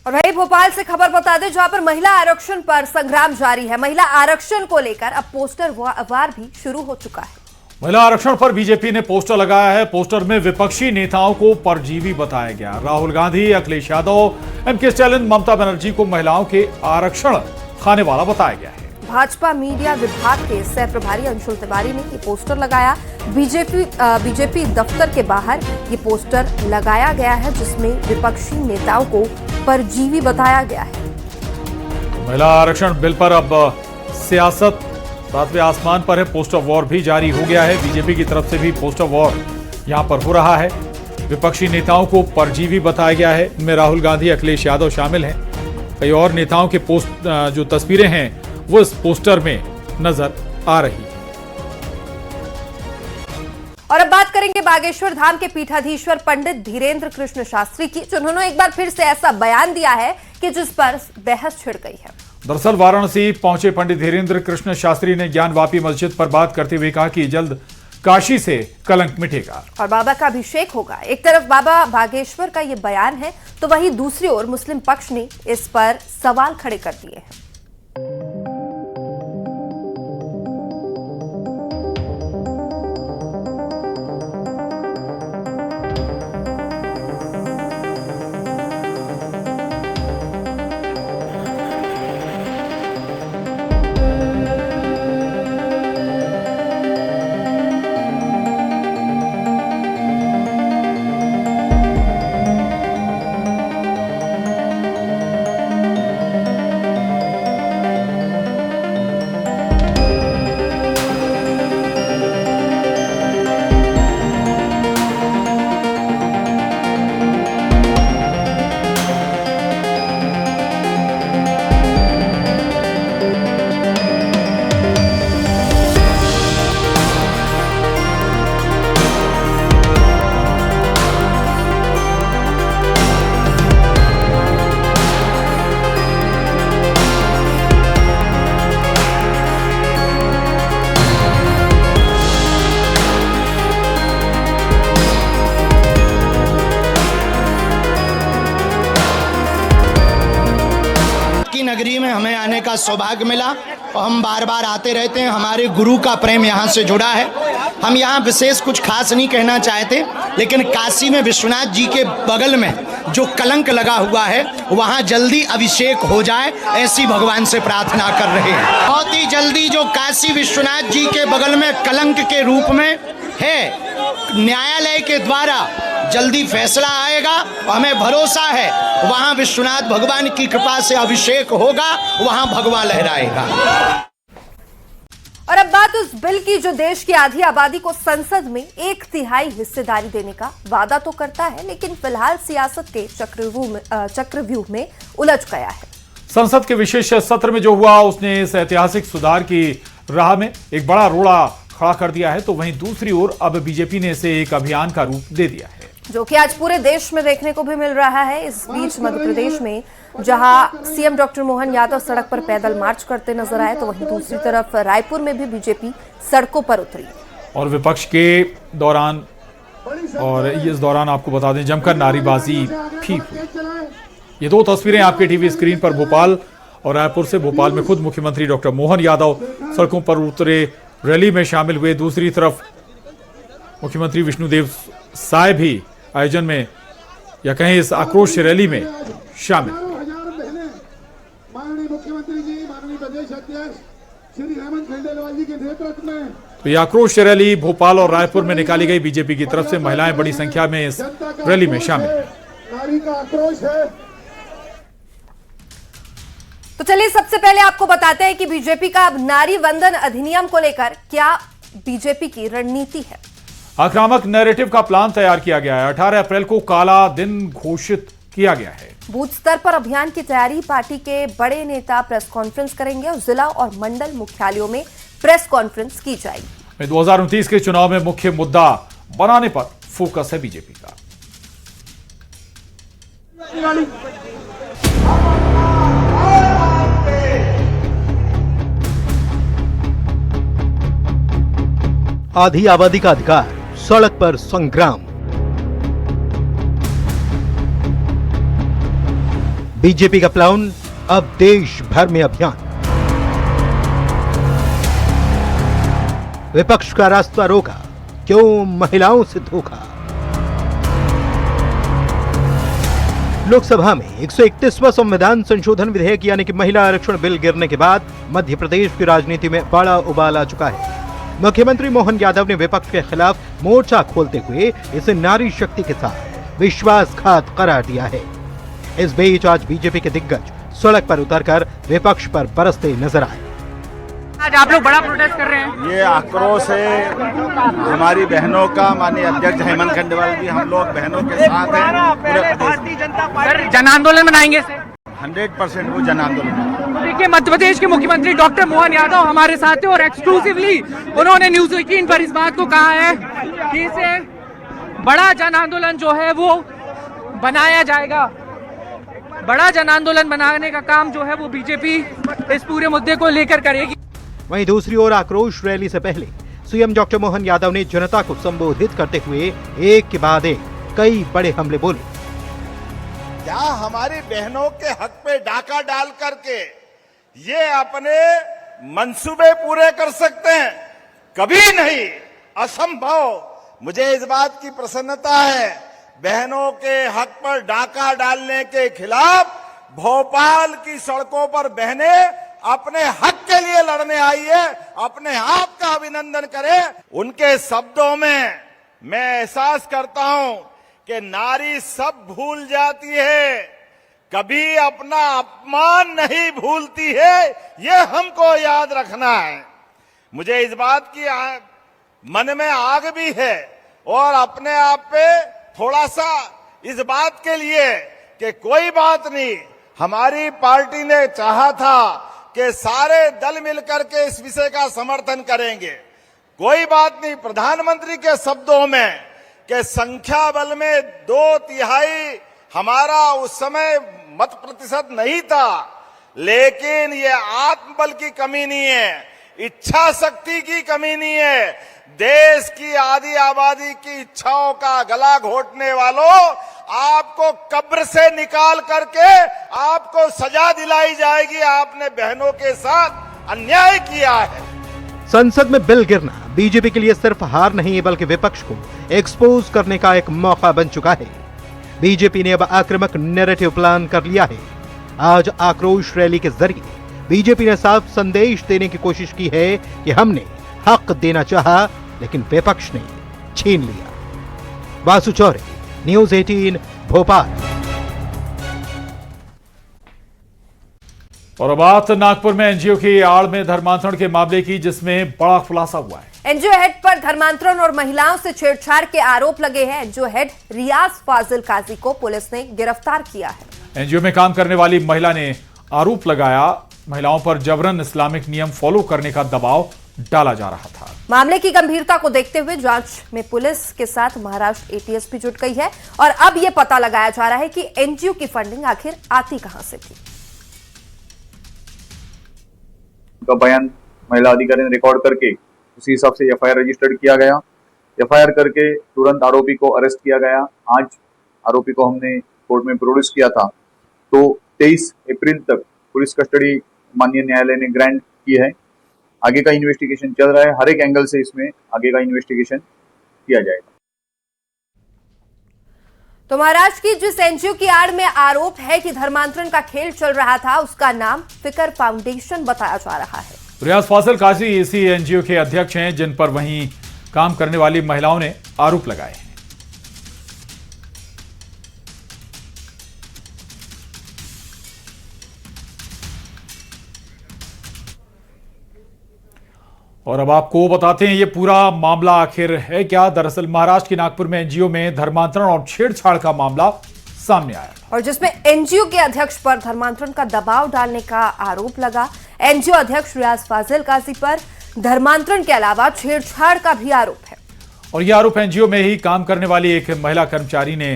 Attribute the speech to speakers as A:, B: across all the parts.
A: और वही भोपाल से खबर बता दें जहां पर महिला आरक्षण पर संग्राम जारी है। महिला आरक्षण को लेकर अब पोस्टर वार भी शुरू हो चुका है।
B: महिला आरक्षण पर बीजेपी ने पोस्टर लगाया है। पोस्टर में विपक्षी नेताओं को परजीवी बताया गया। राहुल गांधी, अखिलेश यादव, एमके स्टालिन, ममता बनर्जी को महिलाओं के आरक्षण खाने वाला बताया गया है।
A: भाजपा मीडिया विभाग के सह प्रभारी अंशुल तिवारी ने ये पोस्टर लगाया। बीजेपी दफ्तर के बाहर ये पोस्टर लगाया गया है जिसमें विपक्षी नेताओं को परजीवी बताया गया है।
B: महिला आरक्षण बिल पर अब सियासत सातवें आसमान पर है। पोस्टर वॉर भी जारी हो गया है। बीजेपी की तरफ से भी पोस्टर वॉर यहां पर हो रहा है। विपक्षी नेताओं को परजीवी बताया गया है। इनमें राहुल गांधी, अखिलेश यादव शामिल हैं। कई और नेताओं के जो तस्वीरें हैं वो इस पोस्टर में नजर आ रही है।
A: और अब बात करेंगे बागेश्वर धाम के पीठाधीश्वर पंडित धीरेन्द्र कृष्ण शास्त्री की, जिन्होंने एक बार फिर से ऐसा बयान दिया है कि जिस पर बहस छिड़ गई है।
B: दरअसल वाराणसी पहुंचे पंडित धीरेन्द्र कृष्ण शास्त्री ने ज्ञानवापी मस्जिद पर बात करते हुए कहा कि जल्द काशी से कलंक मिटेगा
A: और बाबा का अभिषेक होगा। एक तरफ बाबा बागेश्वर का ये बयान है तो वहीं दूसरी ओर मुस्लिम पक्ष ने इस पर सवाल खड़े कर दिए हैं।
C: नगरी में हमें आने का सौभाग्य मिला और हम बार बार आते रहते हैं। हमारे गुरु का प्रेम यहाँ से जुड़ा है। हम यहाँ विशेष कुछ खास नहीं कहना चाहते, लेकिन काशी में विश्वनाथ जी के बगल में जो कलंक लगा हुआ है वहाँ जल्दी अभिषेक हो जाए, ऐसी भगवान से प्रार्थना कर रहे हैं। बहुत ही जल्दी जो काशी विश्वनाथ जी के बगल में कलंक के रूप में है, न्यायालय के द्वारा जल्दी फैसला आएगा। हमें भरोसा है वहां विश्वनाथ भगवान की कृपा से अभिषेक होगा, वहां भगवा लहराएगा।
A: और अब बात उस बिल की जो देश की आधी आबादी को संसद में 1/3 हिस्सेदारी देने का वादा तो करता है, लेकिन फिलहाल सियासत के चक्रव्यूह में उलझ गया है।
B: संसद के विशेष सत्र में जो हुआ उसने इस ऐतिहासिक सुधार की राह में एक बड़ा रोड़ा खड़ा कर दिया है, तो वहीं दूसरी ओर अब बीजेपी ने इसे एक अभियान का रूप दे दिया है,
A: जो कि आज पूरे देश में देखने को भी मिल रहा है। इस बीच मध्य प्रदेश में जहां सीएम डॉक्टर मोहन यादव सड़क पर पैदल मार्च करते नजर आए, तो वहीं दूसरी तरफ रायपुर में भी बीजेपी सड़कों पर उतरी
B: और विपक्ष के दौरान और इस दौरान आपको बता दें जमकर नारेबाजी भी हुई। ये दो तस्वीरें आपके टीवी स्क्रीन पर भोपाल और रायपुर से। भोपाल में खुद मुख्यमंत्री डॉक्टर मोहन यादव सड़कों पर उतरे, रैली में शामिल हुए। दूसरी तरफ मुख्यमंत्री विष्णुदेव साय भी आयोजन में या कहें इस आक्रोश रैली में शामिल।
D: माननीय मुख्यमंत्री जी, माननीय प्रदेश अध्यक्ष श्री हेमंत खंडेलवाल जी के नेतृत्व में
B: तो ये आक्रोश रैली भोपाल और रायपुर में निकाली गई। बीजेपी की तरफ से महिलाएं बड़ी संख्या में इस रैली में शामिल।
D: नारी का आक्रोश है।
A: तो चलिए सबसे पहले आपको बताते हैं कि बीजेपी का अब नारी वंदन अधिनियम को लेकर क्या बीजेपी की रणनीति है।
B: आक्रामक नैरेटिव का प्लान तैयार किया गया है। 18 अप्रैल को काला दिन घोषित किया गया है।
A: बूथ स्तर पर अभियान की तैयारी, पार्टी के बड़े नेता प्रेस कॉन्फ्रेंस करेंगे और जिला और मंडल मुख्यालयों में प्रेस कॉन्फ्रेंस की जाएगी।
B: 2029 के चुनाव में मुख्य मुद्दा बनाने पर फोकस है बीजेपी का।
E: आधी आबादी का अधिकार, सड़क पर संग्राम। बीजेपी का प्लान अब देश भर में अभियान। विपक्ष का रास्ता रोका, क्यों महिलाओं से धोखा। लोकसभा में 131वां संविधान संशोधन विधेयक यानी कि महिला आरक्षण बिल गिरने के बाद मध्य प्रदेश की राजनीति में बड़ा उबाल आ चुका है। मुख्यमंत्री मोहन यादव ने विपक्ष के खिलाफ मोर्चा खोलते हुए इसे नारी शक्ति के साथ विश्वासघात करार दिया है। इस बीच आज बीजेपी के दिग्गज सड़क पर उतरकर विपक्ष पर बरसते नजर आए।
F: आज आप लोग बड़ा प्रोटेस्ट कर रहे हैं।
G: ये आक्रोश है हमारी बहनों का। माननीय अध्यक्ष हेमंत खंडेवाल जी, हम लोग बहनों के साथ हैं। पूरे प्रदेश
F: जन आंदोलन बनाएंगे इसे
G: 100% वो जन आंदोलन।
F: देखिए, मध्य प्रदेश के मुख्यमंत्री डॉक्टर मोहन यादव हमारे साथ हैं और एक्सक्लूसिवली उन्होंने न्यूज 18 पर इस बात को कहा है कि इसे बड़ा जन आंदोलन जो है वो बनाया जाएगा। बड़ा जन आंदोलन बनाने का काम जो है वो बीजेपी इस पूरे मुद्दे को लेकर करेगी।
E: वहीं दूसरी ओर आक्रोश रैली से पहले सीएम डॉक्टर मोहन यादव ने जनता को संबोधित करते हुए एक के बाद एक कई बड़े हमले बोले।
G: क्या हमारी बहनों के हक पे डाका डाल करके ये अपने मंसूबे पूरे कर सकते हैं? कभी नहीं, असंभव। मुझे इस बात की प्रसन्नता है, बहनों के हक पर डाका डालने के खिलाफ भोपाल की सड़कों पर बहनें अपने हक के लिए लड़ने आई है। अपने आप का अभिनंदन करें। उनके शब्दों में मैं एहसास करता हूं कि नारी सब भूल जाती है, कभी अपना अपमान नहीं भूलती है। ये हमको याद रखना है। मुझे इस बात की मन में आग भी है और अपने आप पे थोड़ा सा इस बात के लिए कि कोई बात नहीं, हमारी पार्टी ने चाहा था कि सारे दल मिलकर के इस विषय का समर्थन करेंगे। कोई बात नहीं, प्रधानमंत्री के शब्दों में कि संख्या बल में 2/3 हमारा उस समय मत प्रतिशत नहीं था, लेकिन ये आत्मबल की कमी नहीं है, इच्छा शक्ति की कमी नहीं है। देश की आधी आबादी की इच्छाओं का गला घोटने वालों, आपको कब्र से निकाल करके आपको सजा दिलाई जाएगी। आपने बहनों के साथ अन्याय किया है।
E: संसद में बिल गिरना बीजेपी के लिए सिर्फ हार नहीं बल्कि विपक्ष को एक्सपोज करने का एक मौका बन चुका है। बीजेपी ने अब आक्रामक नैरेटिव प्लान कर लिया है। आज आक्रोश रैली के जरिए बीजेपी ने साफ संदेश देने की कोशिश की है कि हमने हक देना चाहा लेकिन विपक्ष ने छीन लिया। वासु चौरे, न्यूज 18 भोपाल।
B: और अब बात नागपुर में एनजीओ की आड़ में धर्मांतरण के मामले की, जिसमें बड़ा खुलासा हुआ है।
A: एनजीओ हेड पर धर्मांतरण और महिलाओं से छेड़छाड़ के आरोप लगे हैं। एनजीओ हेड रियाज फाजिल काजी को पुलिस ने गिरफ्तार किया है।
B: एनजीओ में काम करने वाली महिला ने आरोप लगाया, महिलाओं पर जबरन इस्लामिक नियम फॉलो करने का दबाव डाला जा रहा था।
A: मामले की गंभीरता को देखते हुए जांच में पुलिस के साथ महाराष्ट्र एटीएस भी जुट गई है और अब यह पता लगाया जा रहा है कि एनजीओ की फंडिंग आखिर आती कहां से थी।
H: का बयान महिला अधिकारी ने रिकॉर्ड करके उसी हिसाब से एफआईआर रजिस्टर्ड किया गया। एफआईआर करके तुरंत आरोपी को अरेस्ट किया गया। आज आरोपी को हमने कोर्ट में प्रोड्यूस किया था, तो 23 अप्रैल तक पुलिस कस्टडी माननीय न्यायालय ने ग्रांट की है। आगे का इन्वेस्टिगेशन चल रहा है, हर एक एंगल से इसमें आगे का इन्वेस्टिगेशन किया जाएगा।
A: तो महाराष्ट्र की जिस एनजीओ की आड़ में आरोप है कि धर्मांतरण का खेल चल रहा था, उसका नाम फिकर फाउंडेशन बताया जा रहा है।
B: रियाज फाजिल काजी इसी एनजीओ के अध्यक्ष हैं, जिन पर वहीं काम करने वाली महिलाओं ने आरोप लगाए हैं। और अब आपको बताते हैं ये पूरा मामला आखिर है क्या। दरअसल महाराष्ट्र की नागपुर में एनजीओ में धर्मांतरण और छेड़छाड़ का मामला सामने आया
A: और जिसमें एनजीओ के अध्यक्ष पर धर्मांतरण का दबाव डालने का आरोप लगा। एनजीओ अध्यक्ष रियाज फाजिल काजी पर धर्मांतरण के अलावा छेड़छाड़ का भी आरोप है।
B: और यह आरोप एनजीओ में ही काम करने वाली एक महिला कर्मचारी ने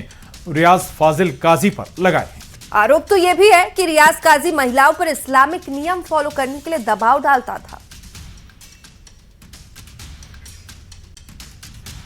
B: रियाज फाजिल काजी पर लगाए हैं।
A: आरोप तो यह भी है कि रियाज काजी महिलाओं पर इस्लामिक नियम फॉलो करने के लिए दबाव डालता था।